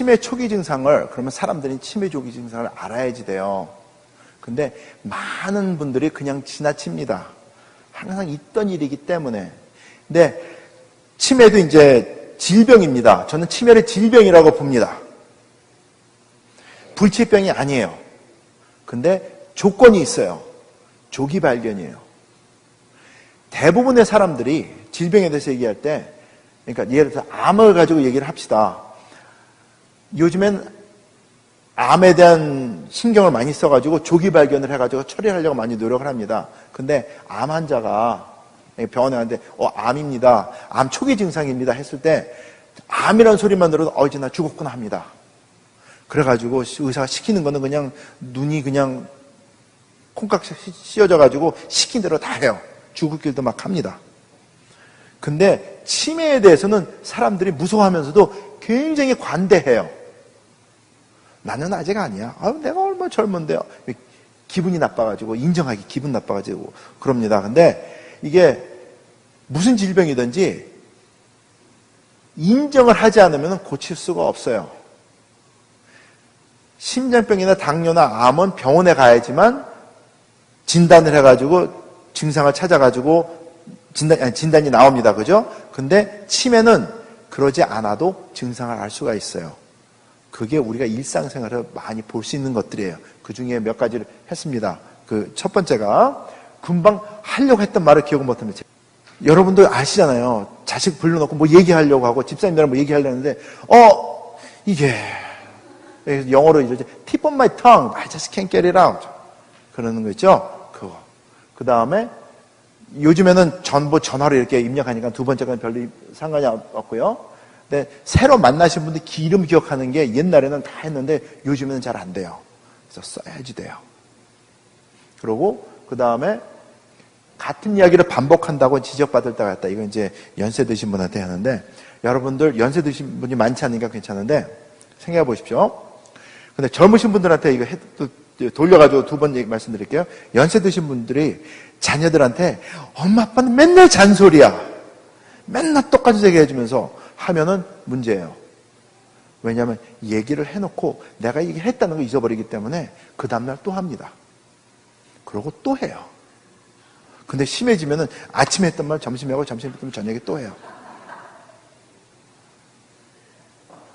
치매 초기 증상을, 그러면 사람들이 치매 초기 증상을 알아야지 돼요. 근데 많은 분들이 그냥 지나칩니다. 항상 있던 일이기 때문에. 근데 치매도 이제 질병입니다. 저는 치매를 질병이라고 봅니다. 불치병이 아니에요. 근데 조건이 있어요. 조기 발견이에요. 대부분의 사람들이 질병에 대해서 얘기할 때, 그러니까 예를 들어서 암을 가지고 얘기를 합시다. 요즘엔 암에 대한 신경을 많이 써가지고 조기 발견을 해가지고 처리하려고 많이 노력을 합니다. 근데 암 환자가 병원에 갔는데 암입니다. 암 초기 증상입니다. 했을 때 암이라는 소리만 들어도 이제 나 죽었구나 합니다. 그래가지고 의사가 시키는 거는 그냥 눈이 그냥 콩깍 씌워져가지고 시킨 대로 다 해요. 죽을 길도 막 합니다. 근데 치매에 대해서는 사람들이 무서워하면서도 굉장히 관대해요. 나는 아직 아니야. 내가 얼마나 젊은데요. 기분이 나빠가지고, 인정하기 기분 나빠가지고 그럽니다. 근데 이게 무슨 질병이든지 인정을 하지 않으면 고칠 수가 없어요. 심장병이나 당뇨나 암은 병원에 가야지만 진단을 해가지고 증상을 찾아가지고 진단이 나옵니다. 그죠? 근데 치매는 그러지 않아도 증상을 알 수가 있어요. 그게 우리가 일상생활에서 많이 볼 수 있는 것들이에요. 그 중에 몇 가지를 했습니다. 그 첫 번째가 금방 하려고 했던 말을 기억을 못합니다. 여러분도 아시잖아요. 자식 불러놓고 뭐 얘기하려고 하고 집사님들랑 뭐 얘기하려는데 이게 영어로 이제 tip of my tongue, I just can't get it out 그러는 거 있죠. 그거. 그 다음에 요즘에는 전부 전화로 이렇게 입력하니까 두 번째는 별로 상관이 없고요. 근데 새로 만나신 분들 이름 기억하는 게 옛날에는 다 했는데 요즘에는 잘 안 돼요. 그래서 써야지 돼요. 그리고 그 다음에 같은 이야기를 반복한다고 지적받을 때가 있다. 이건 이제 연세 드신 분한테 하는데, 여러분들 연세 드신 분이 많지 않으니까 괜찮은데 생각해 보십시오. 근데 젊으신 분들한테 이거 돌려가지고 두 번 말씀드릴게요. 연세 드신 분들이 자녀들한테 엄마 아빠는 맨날 잔소리야, 맨날 똑같이 얘기해주면서 하면은 문제예요. 왜냐하면 얘기를 해놓고 내가 얘기를 했다는 걸 잊어버리기 때문에 그 다음날 또 합니다. 그러고 또 해요. 근데 심해지면은 아침에 했던 말 점심에 하고 점심에 했던 말 저녁에 또 해요.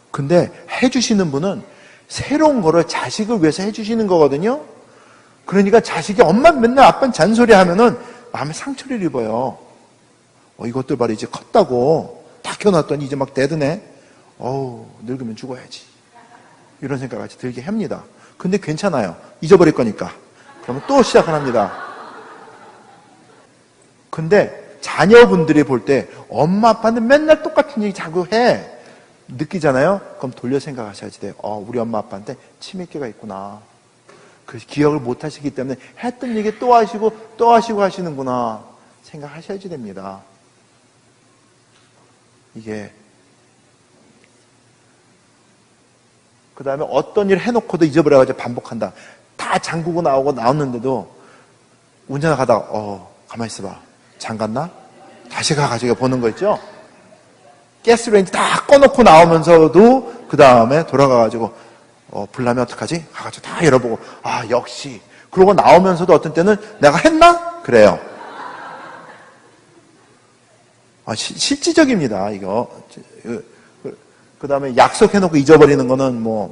근데 해주시는 분은 새로운 거를 자식을 위해서 해주시는 거거든요. 그러니까 자식이 엄마 맨날 아빠는 잔소리 하면은 마음에 상처를 입어요. 이것들 봐라, 이제 컸다고 다 키워놨더니 이제 막 대드네. 늙으면 죽어야지. 이런 생각 같이 들게 합니다. 근데 괜찮아요. 잊어버릴 거니까. 그러면 또 시작을 합니다. 근데 자녀분들이 볼 때 엄마 아빠는 맨날 똑같은 얘기 자꾸 해. 느끼잖아요? 그럼 돌려 생각하셔야지 돼요. 우리 엄마 아빠한테 치매기가 있구나. 그 기억을 못 하시기 때문에 했던 얘기 또 하시고 또 하시고 하시는구나. 생각하셔야지 됩니다. 이게. 그 다음에 어떤 일 해놓고도 잊어버려가지고 반복한다. 다 잠그고 나왔는데도 운전하다가 가만히 있어봐. 잠갔나? 다시 가가지고 보는 거 있죠? 가스레인지 다 꺼놓고 나오면서도 그 다음에 돌아가가지고 불 나면 어떡하지? 가가지고 다 열어보고 역시. 그러고 나오면서도 어떤 때는 내가 했나? 그래요. 실질적입니다. 이거. 그 다음에 약속해놓고 잊어버리는 거는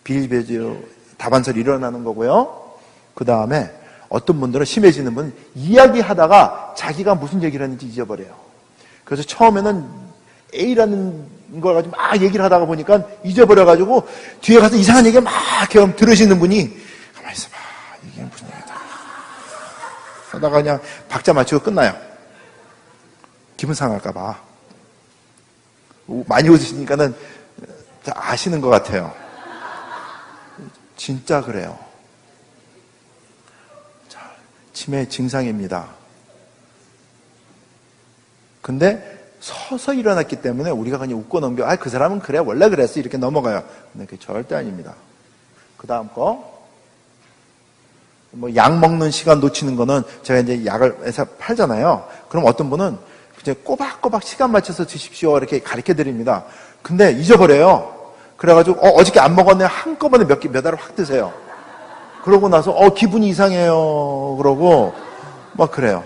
비일비재로 다반사로 일어나는 거고요. 그 다음에 어떤 분들은 심해지는 분은 이야기하다가 자기가 무슨 얘기를 했는지 잊어버려요. 그래서 처음에는 A라는 걸 가지고 막 얘기를 하다가 보니까 잊어버려가지고 뒤에 가서 이상한 얘기 막 들으시는 분이 가만히 있어봐. 이게 무슨 얘기다. 하다가 그냥 박자 맞추고 끝나요. 기분 상할까봐. 많이 웃으시니까는 아시는 것 같아요. 진짜 그래요. 자, 치매 증상입니다. 근데 서서 일어났기 때문에 우리가 그냥 웃고 넘겨, 그 사람은 그래, 원래 그랬어, 이렇게 넘어가요. 근데 그게 절대 아닙니다. 그 다음 거, 약 먹는 시간 놓치는 거는 제가 이제 약을 해서 팔잖아요. 그럼 어떤 분은 이제 꼬박꼬박 시간 맞춰서 드십시오, 이렇게 가르쳐 드립니다. 근데 잊어버려요. 그래가지고 어저께 안 먹었네 한꺼번에 몇 알을 확 드세요. 그러고 나서 기분이 이상해요. 그러고 막 그래요.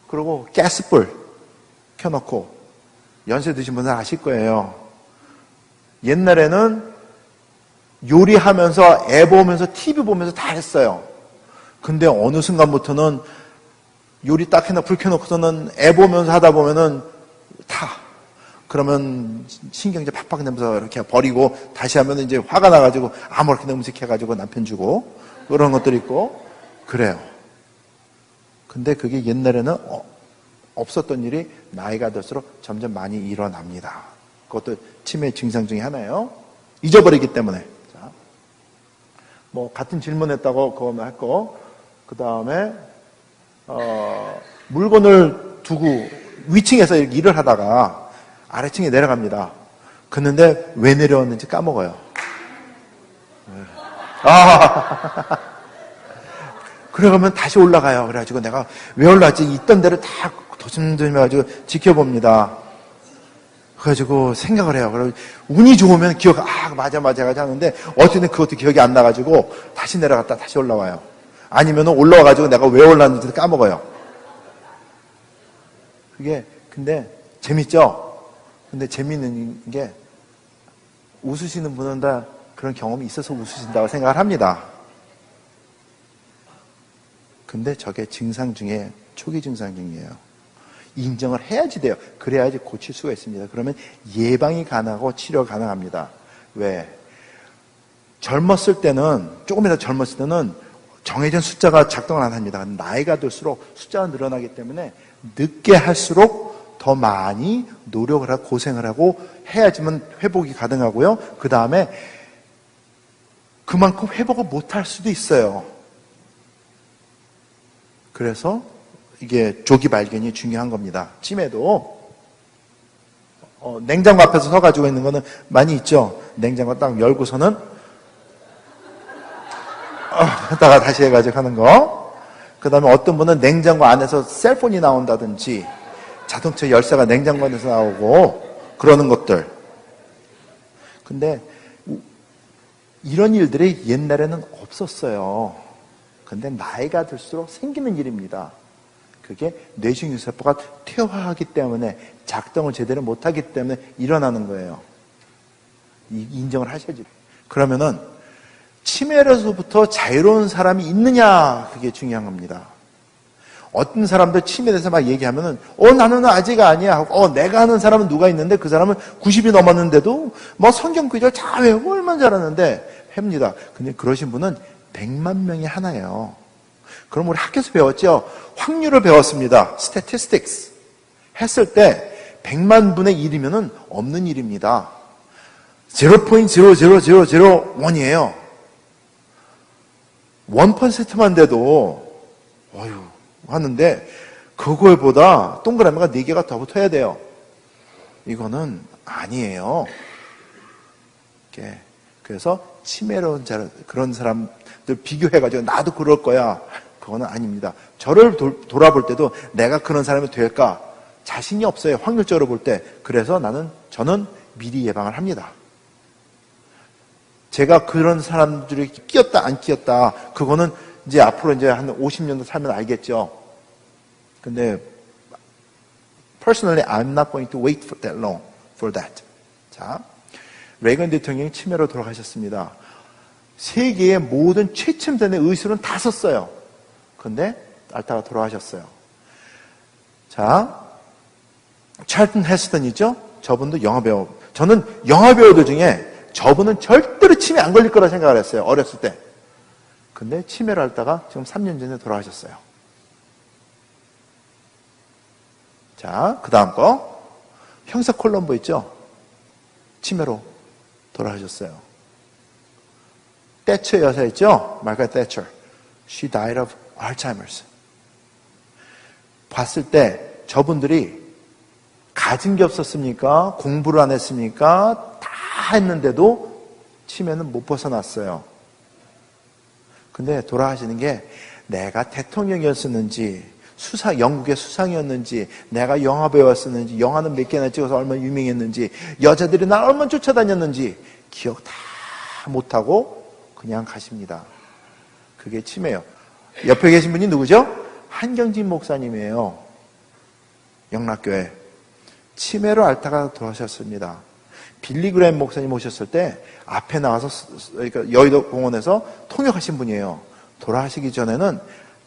그리고 가스불 켜놓고 연세 드신 분들 아실 거예요. 옛날에는 요리하면서 애 보면서 TV 보면서 다 했어요. 근데 어느 순간부터는 요리 딱 해놓고 불 켜놓고서는 애 보면서 하다 보면은 그러면 신경제 팍팍 내면서 이렇게 버리고 다시 하면 이제 화가 나가지고 아무렇게나 음식해가지고 남편 주고 그런 것들이 있고 그래요. 근데 그게 옛날에는 없었던 일이 나이가 들수록 점점 많이 일어납니다. 그것도 치매 증상 중에 하나예요. 잊어버리기 때문에. 자, 같은 질문했다고 그거만 했고, 그 다음에 물건을 두고 위층에서 일을 하다가 아래층에 내려갑니다. 그런데 왜 내려왔는지 까먹어요. 그러면 다시 올라가요. 그래가지고 내가 왜 올라왔지? 있던 데를 다 도심도심해가지고 지켜봅니다. 그래가지고 생각을 해요. 그리고 운이 좋으면 맞아 하는데 어쨌든 그것도 기억이 안 나가지고 다시 내려갔다 다시 올라와요. 아니면 올라와가지고 내가 왜 올라왔는지 까먹어요. 그게 근데 재밌죠? 근데 재밌는 게 웃으시는 분은 다 그런 경험이 있어서 웃으신다고 생각을 합니다. 근데 저게 증상 중에 초기 증상 중이에요. 인정을 해야지 돼요. 그래야지 고칠 수가 있습니다. 그러면 예방이 가능하고 치료가 가능합니다. 왜? 젊었을 때는 조금이라도 젊었을 때는 정해진 숫자가 작동을 안 합니다. 나이가 들수록 숫자가 늘어나기 때문에 늦게 할수록 더 많이 노력을 하고 고생을 하고 해야지만 회복이 가능하고요. 그 다음에 그만큼 회복을 못할 수도 있어요. 그래서 이게 조기 발견이 중요한 겁니다. 치매도 냉장고 앞에서 서가지고 있는 거는 많이 있죠. 냉장고 딱 열고서는 하다가 다시 해가지고 하는 거. 그 다음에 어떤 분은 냉장고 안에서 셀폰이 나온다든지 자동차 열쇠가 냉장고 안에서 나오고 그러는 것들. 근데 이런 일들이 옛날에는 없었어요. 근데 나이가 들수록 생기는 일입니다. 그게 뇌신경세포가 퇴화하기 때문에 작동을 제대로 못하기 때문에 일어나는 거예요. 인정을 하셔야지. 그러면은 치매로부터 자유로운 사람이 있느냐, 그게 중요한 겁니다. 어떤 사람들 치매에 대해서 막 얘기하면은 나는 아직 아니야. 내가 아는 사람은 누가 있는데 그 사람은 90이 넘었는데도 성경 구절 잘 외우고 얼마나 잘하는데 합니다. 근데 그러신 분은 100만 명이 하나예요. 그럼 우리 학교에서 배웠죠? 확률을 배웠습니다. statistics. 했을 때 100만 분의 1이면은 없는 일입니다. 0.00001이에요. 1%만 돼도 하는데 그거보다 동그라미가 4개가 더 붙어야 돼요. 이거는 아니에요. 그래서 치매로운 그런 사람들 비교해가지고 나도 그럴 거야. 그거는 아닙니다. 저를 돌아볼 때도 내가 그런 사람이 될까? 자신이 없어요. 확률적으로 볼 때. 그래서 저는 미리 예방을 합니다. 제가 그런 사람들이 끼었다 안 끼었다 그거는 이제 앞으로 이제 한 50년도 살면 알겠죠. 근데 personally I'm not going to wait for that long for that. 자, 레이건 대통령이 치매로 돌아가셨습니다. 세계의 모든 최첨단의 의술은 다 썼어요. 근데 앓다가 돌아가셨어요. 자, 찰튼 헤스턴이죠? 저분도 영화배우. 저는 영화배우들 중에 저분은 절대로 치매 안 걸릴 거라 생각을 했어요. 어렸을 때. 근데 치매를 앓다가 지금 3년 전에 돌아가셨어요. 자, 그 다음 거. 형사 콜럼보 있죠? 치매로 돌아가셨어요. 태처 여사 있죠? 마가렛 태처. She died of Alzheimer's. 봤을 때 저분들이 가진 게 없었습니까? 공부를 안 했습니까? 다 했는데도 치매는 못 벗어났어요. 근데 돌아가시는 게 내가 대통령이었었는지 영국의 수상이었는지 내가 영화 배우였었는지 영화는 몇 개나 찍어서 얼마나 유명했는지 여자들이 날 얼마나 쫓아다녔는지 기억 다 못하고 그냥 가십니다. 그게 치매예요. 옆에 계신 분이 누구죠? 한경진 목사님이에요. 영락교회. 치매로 앓다가 돌아가셨습니다. 빌리그램 목사님 오셨을 때 앞에 나와서 그러니까 여의도 공원에서 통역하신 분이에요. 돌아가시기 전에는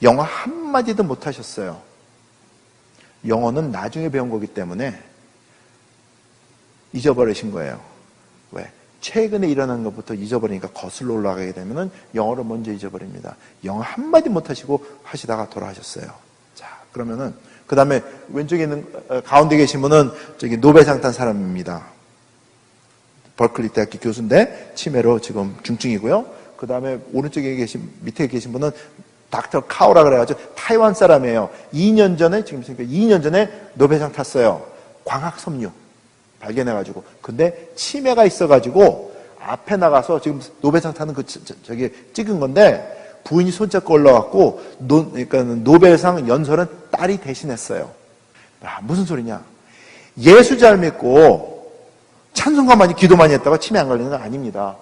영어 한마디도 못하셨어요. 영어는 나중에 배운 거기 때문에 잊어버리신 거예요. 왜? 최근에 일어난 것부터 잊어버리니까 거슬러 올라가게 되면 영어를 먼저 잊어버립니다. 영어 한마디 못하시고 하시다가 돌아가셨어요. 자, 그러면은 그 다음에 왼쪽에 있는 가운데 계신 분은 저기 노벨상 탄 사람입니다. 버클리 대학교 교수인데 치매로 지금 중증이고요. 그 다음에 오른쪽에 계신 밑에 계신 분은 닥터 카오라 그래가지고 타이완 사람이에요. 2년 전에 지금 2년 전에 노벨상 탔어요. 광학섬유 발견해가지고. 근데 치매가 있어가지고 앞에 나가서 지금 노벨상 타는 저기 찍은 건데 부인이 손잡고 올라왔고 그러니까 노벨상 연설은 딸이 대신했어요. 아, 무슨 소리냐? 예수 잘 믿고 찬송가 많이 기도 많이 했다고 치매 안 걸리는 건 아닙니다.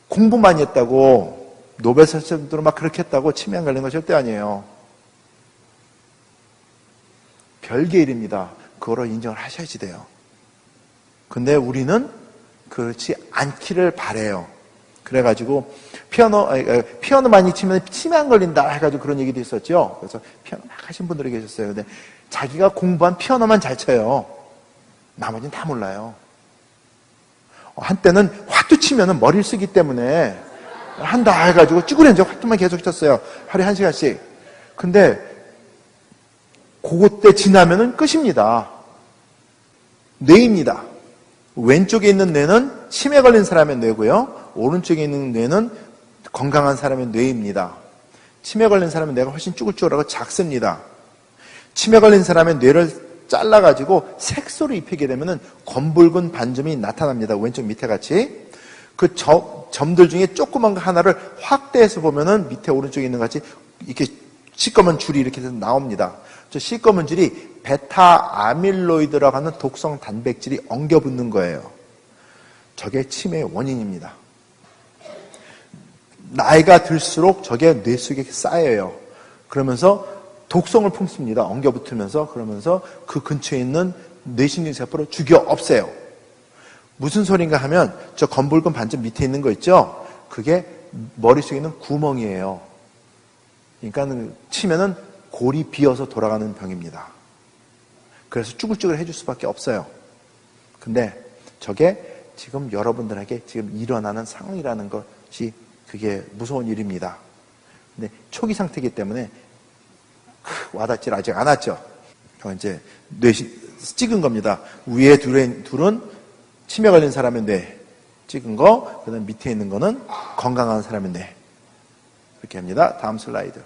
공부 많이 했다고 노벨상 정도로 막 그렇게 했다고 치매 안 걸리는 건 절대 아니에요. 별개 일입니다. 그거로 인정을 하셔야지 돼요. 근데 우리는 그렇지 않기를 바래요. 그래가지고 피아노 많이 치면 치매 안 걸린다 해가지고 그런 얘기도 있었죠. 그래서 피아노 막 하신 분들이 계셨어요. 근데 자기가 공부한 피아노만 잘 쳐요. 나머지는 다 몰라요. 한때는 화투 치면은 머리를 쓰기 때문에 한다 해가지고 쭈그려앉아 화투만 계속 쳤어요. 하루에 1시간씩. 근데 그거 때 지나면은 끝입니다. 뇌입니다. 왼쪽에 있는 뇌는 치매 걸린 사람의 뇌고요. 오른쪽에 있는 뇌는 건강한 사람의 뇌입니다. 치매 걸린 사람의 뇌가 훨씬 쭈글쭈글하고 작습니다. 치매 걸린 사람의 뇌를 잘라가지고 색소를 입히게 되면은 검붉은 반점이 나타납니다. 왼쪽 밑에 같이. 그 점들 중에 조그만 거 하나를 확대해서 보면은 밑에 오른쪽에 있는 것 같이 이렇게 시꺼먼 줄이 이렇게 나옵니다. 저 시꺼먼 줄이 베타 아밀로이드라고 하는 독성 단백질이 엉겨붙는 거예요. 저게 치매의 원인입니다. 나이가 들수록 저게 뇌 속에 쌓여요. 그러면서 독성을 품습니다. 엉겨붙으면서. 그러면서 그 근처에 있는 뇌신경세포를 죽여 없애요. 무슨 소린가 하면 저 검붉은 반점 밑에 있는 거 있죠? 그게 머릿속에 있는 구멍이에요. 그러니까 치매는 골이 비어서 돌아가는 병입니다. 그래서 쭈글쭈글 해줄 수밖에 없어요. 근데 저게 지금 여러분들에게 지금 일어나는 상황이라는 것이 그게 무서운 일입니다. 근데 초기 상태이기 때문에 와닿질 아직 않았죠. 이제 찍은 겁니다. 위에 둘은 치매 걸린 사람의 뇌 찍은 거, 그다음 밑에 있는 거는 건강한 사람의 뇌. 이렇게 합니다. 다음 슬라이드.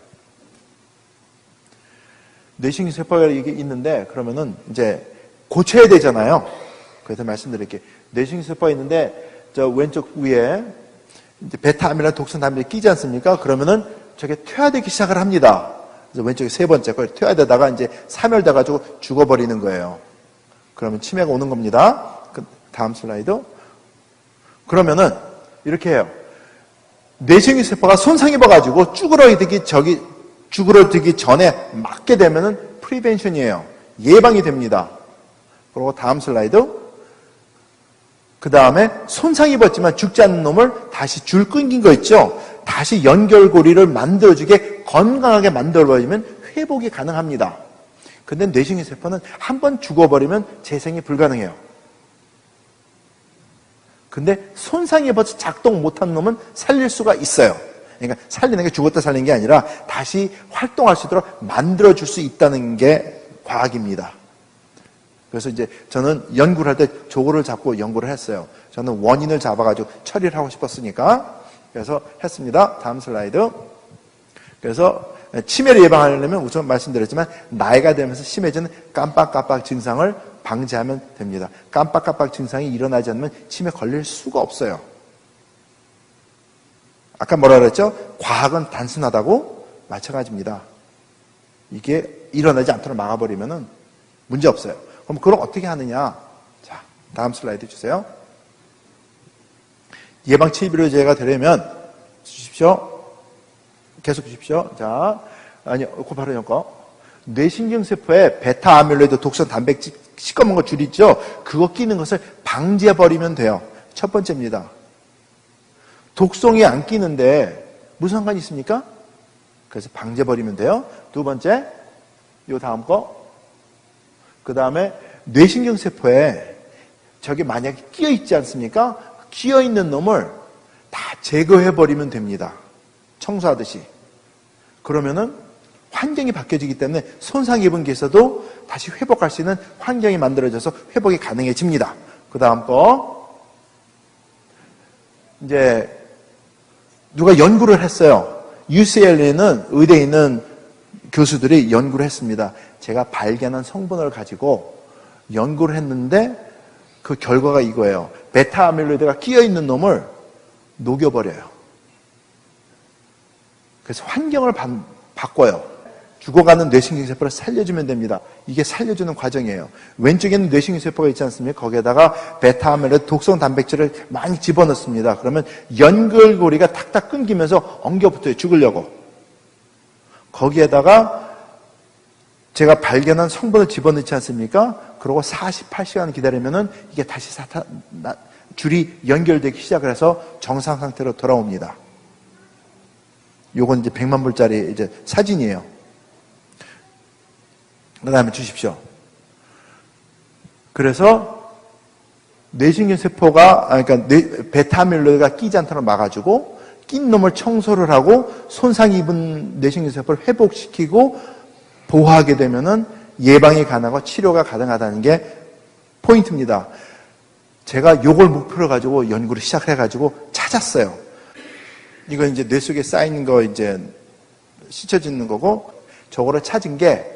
뇌신경세포가 이게 있는데 그러면은 이제 고쳐야 되잖아요. 그래서 말씀드릴게요. 뇌신경세포가 있는데 저 왼쪽 위에 이제 베타아밀로이드 독성 단백질이 끼지 않습니까? 그러면은 저게 퇴화되기 시작을 합니다. 그래서 왼쪽에 세 번째 걸 퇴화되다가 이제 사멸돼가지고 죽어버리는 거예요. 그러면 치매가 오는 겁니다. 다음 슬라이드. 그러면은 이렇게 해요. 뇌신경세포가 손상 입어가지고 쭈그러들기 전에 맞게 되면은 프리벤션이에요. 예방이 됩니다. 그리고 다음 슬라이드. 그 다음에 손상 입었지만 죽지 않는 놈을 다시 줄 끊긴 거 있죠? 다시 연결고리를 만들어주게 건강하게 만들어버리면 회복이 가능합니다. 근데 뇌신경세포는 한번 죽어버리면 재생이 불가능해요. 근데 손상이 입어서 작동 못한 놈은 살릴 수가 있어요. 그러니까 살리는 게 죽었다 살린 게 아니라 다시 활동할 수 있도록 만들어줄 수 있다는 게 과학입니다. 그래서 이제 저는 연구를 할 때 저거를 잡고 연구를 했어요. 저는 원인을 잡아가지고 처리를 하고 싶었으니까. 그래서 했습니다. 다음 슬라이드. 그래서 치매를 예방하려면 우선 말씀드렸지만 나이가 들면서 심해지는 깜빡깜빡 증상을 방지하면 됩니다. 깜빡깜빡 증상이 일어나지 않으면 치매 걸릴 수가 없어요. 아까 뭐라 그랬죠? 과학은 단순하다고 마찬가지입니다. 이게 일어나지 않도록 막아버리면 문제 없어요. 그럼 그걸 어떻게 하느냐? 자, 다음 슬라이드 주세요. 예방 치료제가 되려면 주십시오. 계속 주십시오. 자, 아니, 그 바로 거. 뇌신경세포에 베타 아밀로이드 독성 단백질 시꺼먼 거 줄 있죠? 그거 끼는 것을 방지해버리면 돼요. 첫 번째입니다. 독성이 안 끼는데 무슨 상관이 있습니까? 그래서 방지해버리면 돼요. 두 번째, 요 다음 거. 그 다음에 뇌신경세포에 저게 만약에 끼어 있지 않습니까? 끼어 있는 놈을 다 제거해버리면 됩니다. 청소하듯이. 그러면은 환경이 바뀌어지기 때문에 손상 입은 게 있어도 다시 회복할 수 있는 환경이 만들어져서 회복이 가능해집니다. 그 다음 거. 이제 누가 연구를 했어요. UCLA는 의대에 있는 교수들이 연구를 했습니다. 제가 발견한 성분을 가지고 연구를 했는데 그 결과가 이거예요. 베타 아밀로이드가 끼어 있는 놈을 녹여버려요. 그래서 환경을 바꿔요. 죽어가는 뇌신경세포를 살려주면 됩니다. 이게 살려주는 과정이에요. 왼쪽에는 뇌신경세포가 있지 않습니까? 거기에다가 베타 아밀로이드 독성 단백질을 많이 집어넣습니다. 그러면 연결고리가 탁탁 끊기면서 엉겨붙어요. 죽으려고. 거기에다가 제가 발견한 성분을 집어넣지 않습니까? 그러고 48시간 기다리면은 이게 다시 줄이 연결되기 시작을 해서 정상 상태로 돌아옵니다. 요건 이제 100만 불짜리 이제 사진이에요. 그 다음에 주십시오. 그래서 뇌신경세포가, 그러니까 베타아밀로이드가 끼지 않도록 막아주고, 낀 놈을 청소를 하고, 손상 입은 뇌신경세포를 회복시키고, 보호하게 되면은 예방이 가능하고 치료가 가능하다는 게 포인트입니다. 제가 요걸 목표로 가지고 연구를 시작해가지고 찾았어요. 이건 이제 뇌 속에 쌓이는 거 이제 씻어지는 거고, 저거를 찾은 게